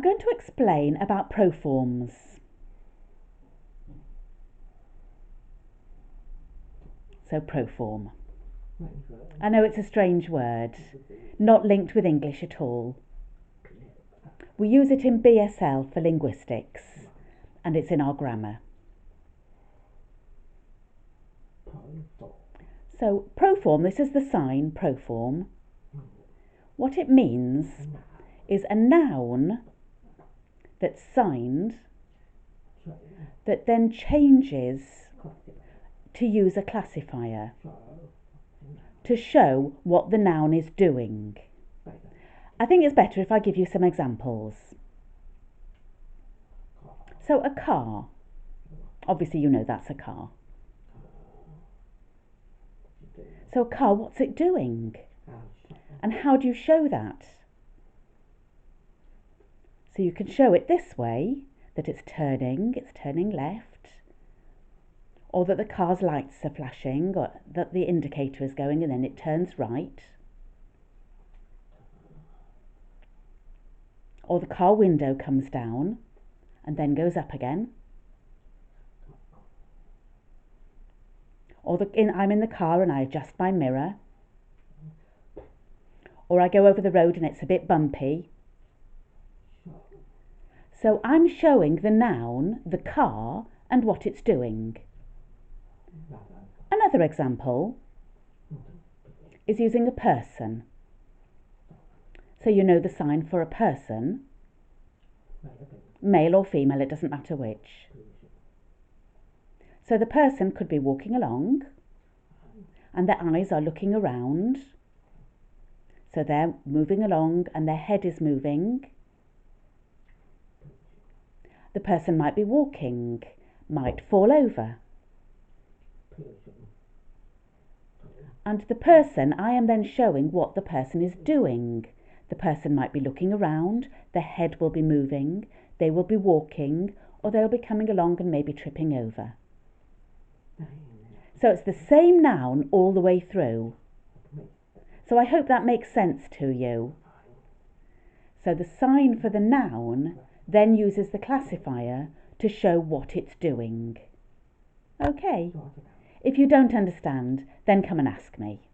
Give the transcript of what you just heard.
going to explain about proforms. So proform. I know it's a strange word, not linked with English at all. We use it in BSL for linguistics, and it's in our grammar. So proform, this is the sign proform. What it means is a noun that's signed that then changes to use a classifier to show what the noun is doing. I think it's better if I give you some examples. So a car, obviously you know that's a car. So a car, what's it doing? And how do you show that? So you can show it this way, that it's turning left, or that the car's lights are flashing, or that the indicator is going and then it turns right, or the car window comes down and then goes up again, or I'm in the car and I adjust my mirror, or I go over the road and it's a bit bumpy. So I'm showing the noun, the car, and what it's doing. Another example is using a person. So you know the sign for a person, male or female, it doesn't matter which. So the person could be walking along and their eyes are looking around. So they're moving along and their head is moving. The person might be walking, might fall over. And the person, I am then showing what the person is doing. The person might be looking around, their head will be moving, they will be walking, or they'll be coming along and maybe tripping over. So it's the same noun all the way through. So I hope that makes sense to you. So the sign for the noun then uses the classifier to show what it's doing. Okay. If you don't understand, then come and ask me.